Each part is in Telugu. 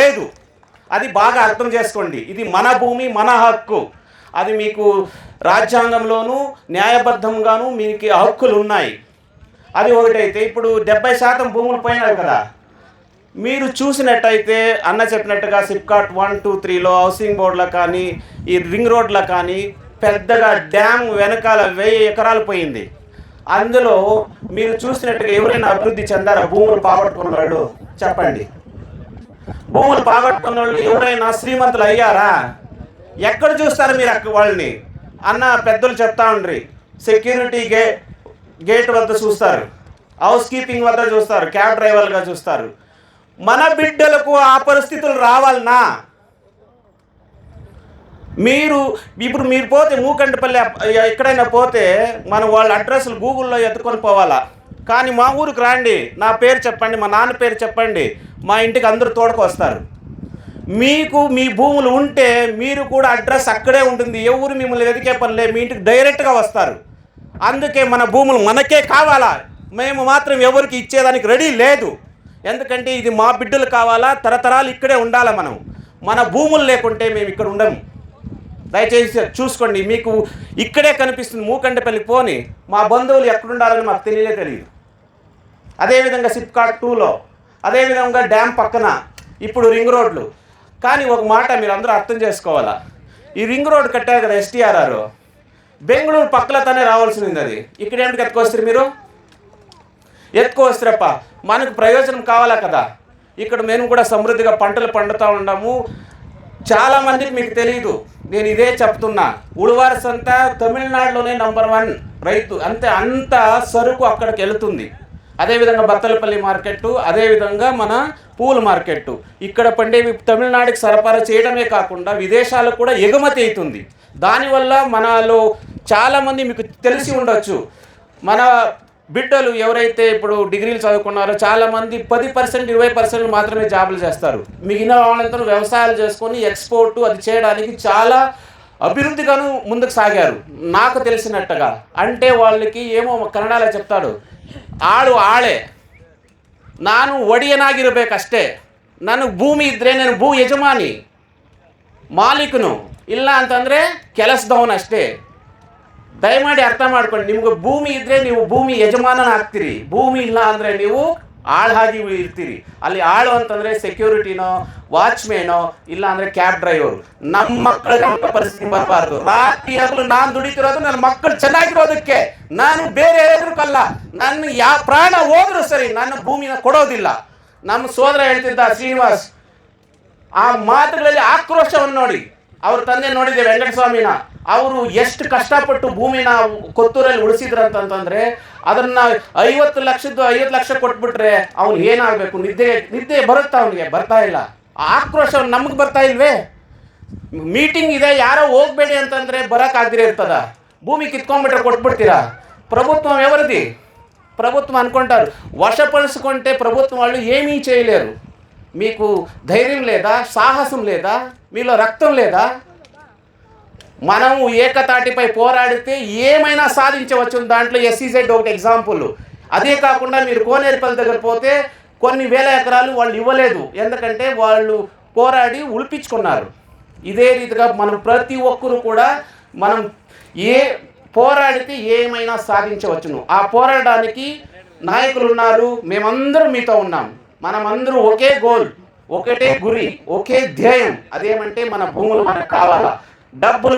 లేదు. అది బాగా అర్థం చేసుకోండి. ఇది మన భూమి, మన హక్కు. అది మీకు రాజ్యాంగంలోనూ న్యాయబద్ధంగానూ మీకు హక్కులు ఉన్నాయి. అది ఒకటైతే ఇప్పుడు 70% భూములు పోయినాయి కదా. మీరు చూసినట్టయితే అన్న చెప్పినట్టుగా సిప్కాట్ 1, 2, 3లో హౌసింగ్ బోర్డులో కానీ ఈ రింగ్ రోడ్లో కానీ పెద్దగా డ్యామ్ వెనకాల 1000 ఎకరాలు పోయింది. అందులో మీరు చూసినట్టుగా ఎవరైనా అభివృద్ధి చెందారా? భూములు పోగొట్టుకున్నాడు చెప్పండి. భూములు పోగొట్టుకున్న వాళ్ళు ఎవరైనా శ్రీమంతులు అయ్యారా? ఎక్కడ చూస్తారు మీరు అక్కడ వాళ్ళని? అన్న పెద్దలు చెప్తా ఉండ్రి, సెక్యూరిటీ గేట్ వద్ద చూస్తారు, హౌస్ కీపింగ్ వద్ద చూస్తారు, క్యాబ్ డ్రైవర్గా చూస్తారు. మన బిడ్డలకు ఆ పరిస్థితులు రావాలనా? ఇప్పుడు మీరు పోతే మూకంటిపల్లి ఎక్కడైనా పోతే మనం వాళ్ళ అడ్రస్లు గూగుల్లో ఎత్తుకొని పోవాలా. కానీ మా ఊరికి రాండి, నా పేరు చెప్పండి, మా నాన్న పేరు చెప్పండి, మా ఇంటికి అందరూ తోడుకొస్తారు. మీకు మీ భూములు ఉంటే మీరు కూడా అడ్రస్ అక్కడే ఉంటుంది. ఎవరు మిమ్మల్ని వెతికే పనిలే, మీ ఇంటికి డైరెక్ట్గా వస్తారు. అందుకే మన భూములు మనకే కావాలా, మేము మాత్రం ఎవరికి ఇచ్చేదానికి రెడీ లేదు. ఎందుకంటే ఇది మా బిడ్డలు కావాలా, తరతరాలు ఇక్కడే ఉండాలా. మన భూములు లేకుంటే మేము ఇక్కడ ఉండము. దయచేసి చూసుకోండి, మీకు ఇక్కడే కనిపిస్తుంది మూకండపల్లికి పోని మా బంధువులు ఎక్కడుండాలని మాకు తెలియదు. అదేవిధంగా సిప్కాట్ 2లో, అదేవిధంగా డ్యామ్ పక్కన ఇప్పుడు రింగ్ రోడ్లు. కానీ ఒక మాట మీరు అందరూ అర్థం చేసుకోవాలా, ఈ రింగ్ రోడ్ కట్టారు కదా STRR, బెంగళూరు పక్కలతోనే రావాల్సింది. అది ఇక్కడ ఏంటికి ఎత్తుకొస్తారు? మీరు ఎత్తుకొస్తారప్ప, మనకు ప్రయోజనం కావాలా కదా. ఇక్కడ మేము కూడా సమృద్ధిగా పంటలు పండుతూ ఉన్నాము. చాలామందికి మీకు తెలియదు, నేను ఇదే చెప్తున్నా. ఉడువారి సంత తమిళనాడులోనే నంబర్ 1 రైతు, అంత సరుకు అక్కడికి వెళుతుంది. అదేవిధంగా బత్తలపల్లి మార్కెట్టు, అదేవిధంగా మన పూల మార్కెట్టు, ఇక్కడ పండేవి తమిళనాడుకి సరఫరా చేయడమే కాకుండా విదేశాలకు కూడా ఎగుమతి అవుతుంది. దానివల్ల మనలో చాలామంది మీకు తెలిసి ఉండొచ్చు, మన బిడ్డలు ఎవరైతే ఇప్పుడు డిగ్రీలు చదువుకున్నారో చాలామంది 10%, 20% మాత్రమే జాబులు చేస్తారు. మిగిలిన వాళ్ళంతా వ్యవసాయాలు చేసుకొని ఎక్స్పోర్టు అది చేయడానికి చాలా అభివృద్ధిగాను ముందుకు సాగారు నాకు తెలిసినట్టుగా. అంటే వాళ్ళకి ఏమో కన్నడలో చెప్తాడు, ಆಳೆ ನಾನು ಒಡೆಯನಾಗಿರಬೇಕಷ್ಟೇ, ನನಗೆ ಭೂಮಿ ಇದ್ದರೆ ನಾನು ಭೂ ಯಜಮಾನಿ ಮಾಲೀಕನು, ಇಲ್ಲ ಅಂತಂದರೆ ಕೆಲಸದವನಷ್ಟೇ. ದಯಮಾಡಿ ಅರ್ಥ ಮಾಡ್ಕೊಂಡು, ನಿಮ್ಗೆ ಭೂಮಿ ಇದ್ದರೆ ನೀವು ಭೂಮಿ ಯಜಮಾನನಾಗ್ತೀರಿ, ಭೂಮಿ ಇಲ್ಲ ಅಂದರೆ ನೀವು ಆಳಾಗಿ ಇರ್ತೀರಿ. ಅಲ್ಲಿ ಆಳು ಅಂತಂದರೆ ಸೆಕ್ಯೂರಿಟಿನೋ ವಾಚ್ಮೇನೋ ಇಲ್ಲ ಅಂದರೆ ಕ್ಯಾಬ್ ಡ್ರೈವರು. ನಮ್ಮ ಮಕ್ಕಳಿಗೆ ಪರಿಸ್ಥಿತಿ ಬರಬಾರ್ದು. ರಾತ್ರಿ ಹಗಲು ನಾನು ದುಡಿತಿರೋದು ನನ್ನ ಮಕ್ಕಳು ಚೆನ್ನಾಗಿರೋದಕ್ಕೆ, ನಾನು ಬೇರೆ ಎದುರುಕಲ್ಲ. ನನ್ನ ಯಾವ ಪ್ರಾಣ ಹೋದರೂ ಸರಿ ನನ್ನ ಭೂಮಿನ ಕೊಡೋದಿಲ್ಲ. ನಮ್ಮ ಸೋದರ ಹೇಳ್ತಿದ್ದ ಶ್ರೀನಿವಾಸ್, ಆ ಮಾತುಗಳಲ್ಲಿ ಆಕ್ರೋಶವನ್ನು ನೋಡಿ. ಅವ್ರ ತಂದೆ ನೋಡಿದೆ ವೆಂಕಟಸ್ವಾಮಿನ, ಅವರು ಎಷ್ಟು ಕಷ್ಟಪಟ್ಟು ಭೂಮಿನ ಕೊತ್ತೂರಲ್ಲಿ ಉಳಿಸಿದ್ರಂತಂದ್ರೆ ಅದನ್ನು 50 ಲಕ್ಷ ಕೊಟ್ಬಿಟ್ರೆ ಅವ್ನು ಏನಾಗಬೇಕು? ನಿದ್ದೆ ಬರುತ್ತಾ? ಅವನಿಗೆ ಬರ್ತಾ ಇಲ್ಲ. ಆಕ್ರೋಶ ನಮಗೆ ಬರ್ತಾ ಇಲ್ವೇ? ಮೀಟಿಂಗ್ ಇದೆ, ಯಾರೋ ಹೋಗ್ಬೇಡಿ ಅಂತಂದರೆ ಬರೋಕ್ಕಾಗ್ದಿರೇ ಇರ್ತದ. ಭೂಮಿ కిత్తుకొంబిట్ರೆ కొట్టిಬಿಡ್ತೀరా? ప్రభుత్వం ఎవరిది? ప్రభుత్వం అనుకుంటారు. వశపరుచుకుంటే ప్రభుత్వం వాళ్ళు ఏమీ చేయలేరు. మీకు ధైర్యం లేదా? సాహసం లేదా? మీలో రక్తం లేదా? మనం ఏకతాటిపై పోరాడితే ఏమైనా సాధించవచ్చు. దాంట్లో SEZ ఒకటి ఎగ్జాంపుల్. అదే కాకుండా మీరు కోనేరుపల్లి దగ్గర పోతే కొన్ని వేల ఎకరాలు వాళ్ళు ఇవ్వలేదు, ఎందుకంటే వాళ్ళు పోరాడి ఉల్పించుకున్నారు. ఇదే రీతిగా మనం ప్రతి ఒక్కరు కూడా మనం పోరాడితే ఏమైనా సాధించవచ్చును. ఆ పోరాడడానికి నాయకులు ఉన్నారు, మేమందరం మీతో ఉన్నాం. మనమందరూ ఒకే గోల్, ఒకటే గురి, ఒకే ధ్యేయం. అదేమంటే మన భూములు మనకు కావాలా. డబ్బుల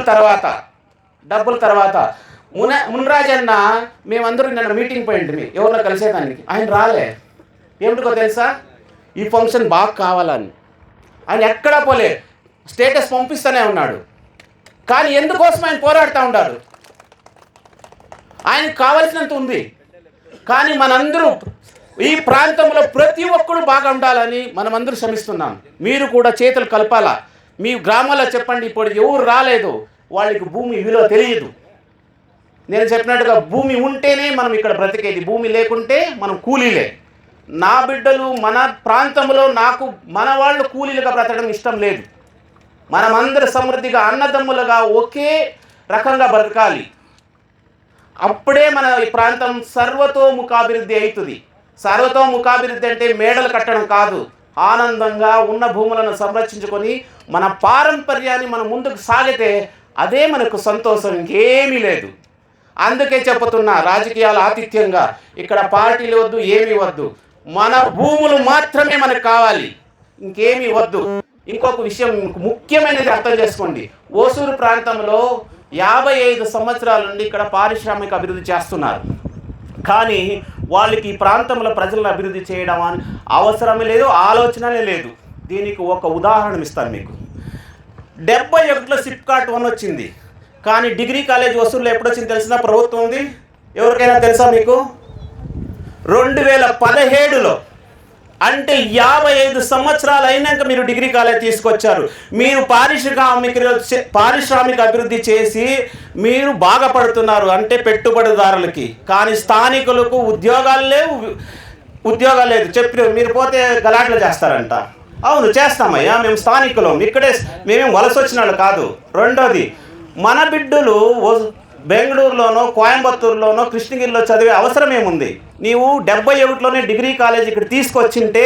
తర్వాత మున్రాజన్న మేమందరూ నిన్న మీటింగ్ పోయింది, ఎవరినో కలిసేదానికి. ఆయన రాలే. ఏమిటికో తెలుసా? ఈ ఫంక్షన్ బాగా కావాలని. ఆయన ఎక్కడా పోలే, స్టేటస్ పంపిస్తూనే ఉన్నాడు. కానీ ఎందుకోసం ఆయన పోరాడుతూ ఉంటాడు? ఆయనకు కావాల్సినంత ఉంది. కానీ మనందరూ ఈ ప్రాంతంలో ప్రతి ఒక్కరు బాగా ఉండాలని మనమందరూ శ్రమిస్తున్నాం. మీరు కూడా చేతులు కలపాలా. మీ గ్రామాల్లో చెప్పండి, ఇప్పుడు ఎవరు రాలేదు వాళ్ళకి భూమి విలువ తెలియదు. నేను చెప్పినట్టుగా భూమి ఉంటేనే మనం ఇక్కడ బ్రతికేది, భూమి లేకుంటే మనం కూలీలే. నా బిడ్డలు మన ప్రాంతంలో మన వాళ్ళు కూలీలుగా బ్రతకడం ఇష్టం లేదు. మనమందరూ సమృద్ధిగా అన్నదమ్ములుగా ఒకే రకంగా బ్రతకాలి. అప్పుడే మన ఈ ప్రాంతం సర్వతోముఖాభివృద్ధి అవుతుంది. సర్వతోముఖాభివృద్ధి అంటే మేడలు కట్టడం కాదు, ఆనందంగా ఉన్న భూములను సంరక్షించుకొని మన పారంపర్యాన్ని మనం ముందుకు సాగితే అదే మనకు సంతోషం, ఇంకేమీ లేదు. అందుకే చెప్పుతున్నా, రాజకీయాలు ఆతిథ్యంగా ఇక్కడ పార్టీలు వద్దు, ఏమీ వద్దు, మన భూములు మాత్రమే మనకు కావాలి, ఇంకేమీ వద్దు. ఇంకొక విషయం ముఖ్యమైనది అర్థం చేసుకోండి. ఓసూరు ప్రాంతంలో 55 సంవత్సరాల నుండి ఇక్కడ పారిశ్రామిక అభివృద్ధి చేస్తున్నారు. కానీ వాళ్ళకి ఈ ప్రాంతంలో ప్రజలను అభివృద్ధి చేయడం అని అవసరమే లేదు, ఆలోచననే లేదు. దీనికి ఒక ఉదాహరణ ఇస్తాను మీకు. 71లో సిప్కాట్ 1 వచ్చింది. కానీ డిగ్రీ కాలేజ్ ఓసూరులో ఎప్పుడు వచ్చింది తెలిసిన ప్రభుత్వం ఉంది? ఎవరికైనా తెలుసా మీకు? 2017లో. అంటే 55 సంవత్సరాలు అయినాక మీరు డిగ్రీ కాలేజ్ తీసుకొచ్చారు. మీరు పారిశ్రామిక అభివృద్ధి చేసి మీరు బాగుపడుతున్నారు అంటే పెట్టుబడిదారులకి. కానీ స్థానికులకు ఉద్యోగాలు లేదు. చెప్పి మీరు పోతే గలాట్లు చేస్తారంట. అవును, చేస్తామయ్యా, మేము స్థానికులం, ఇక్కడే, మేమేం వలస వచ్చిన వాళ్ళు కాదు. రెండోది, మన బిడ్డలు బెంగళూరులోనో కోయంబత్తూరులోనో కృష్ణగిరిలో చదివే అవసరం ఏముంది? నీవు 71లోనే డిగ్రీ కాలేజ్ ఇక్కడ తీసుకొచ్చింటే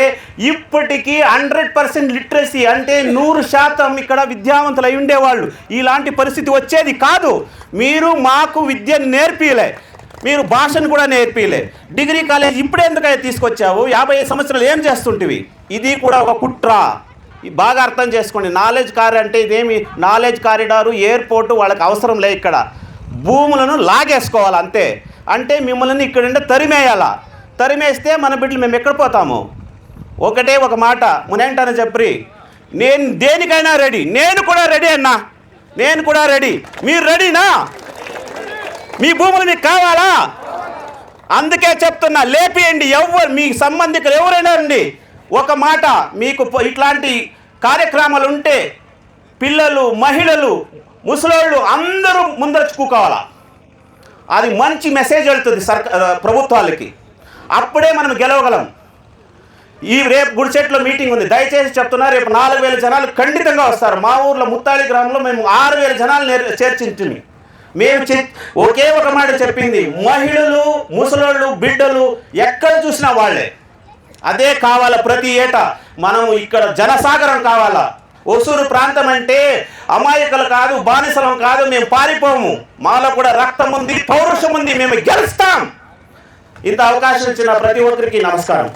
ఇప్పటికీ 100% లిటరసీ అంటే 100% ఇక్కడ విద్యావంతులు అయి ఉండేవాళ్ళు. ఇలాంటి పరిస్థితి వచ్చేది కాదు. మీరు మాకు విద్యను నేర్పిలే, మీరు భాషను కూడా నేర్పిలే. డిగ్రీ కాలేజ్ ఇప్పుడే ఎందుకైనా తీసుకొచ్చావు? 55 సంవత్సరాలు ఏం చేస్తుంటివి? ఇది కూడా ఒక కుట్ర. బాగా అర్థం చేసుకోండి. నాలెడ్జ్ కారిడార్ అంటే ఇదేమి నాలెడ్జ్ కారిడారు, ఎయిర్పోర్టు వాళ్ళకి అవసరం లేదు. ఇక్కడ భూములను లాగేసుకోవాలి అంతే. అంటే మిమ్మల్ని ఇక్కడ నుండి తరిమేస్తే మన బిడ్డలు మేము ఎక్కడ పోతాము? ఒకటే ఒక మాట మునేంటని చెప్పి, నేను దేనికైనా రెడీ. నేను కూడా రెడీ అన్నా, నేను కూడా రెడీ. మీరు రెడీనా? మీ భూములు మీకు కావాలా? అందుకే చెప్తున్నా, లేపియండి. మీ సంబంధికులు ఎవరైనా రండి. ఒక మాట, మీకు ఇట్లాంటి కార్యక్రమాలు ఉంటే పిల్లలు, మహిళలు, ముసలోళ్ళు అందరూ ముందరచుకోవాలా. అది మంచి మెసేజ్ వెళ్తుంది ప్రభుత్వాలకి. అప్పుడే మనం గెలవగలం. రేపు గుడిచెట్లో మీటింగ్ ఉంది, దయచేసి చెప్తున్నా, రేపు 4000 జనాలు ఖండితంగా వస్తారు. మా ఊర్లో ముత్తాళి గ్రామంలో మేము 6000 జనాలు చేర్చించింది. మేము ఒకే ఒక మాట చెప్పింది, మహిళలు, ముసలోళ్ళు, బిడ్డలు ఎక్కడ చూసినా వాళ్ళే. అదే కావాలా. ప్రతి ఏటా మనము ఇక్కడ జనసాగరం కావాలా. ఓసూరు ప్రాంతం అంటే అమాయకులు కాదు, బానిసలం కాదు, మేము పారిపోము. మాలో కూడా రక్తం ఉంది, పౌరుషం ఉంది, మేము గెలుస్తాం. ఇంత అవకాశం ఇచ్చిన ప్రతి ఒక్కరికి నమస్కారం.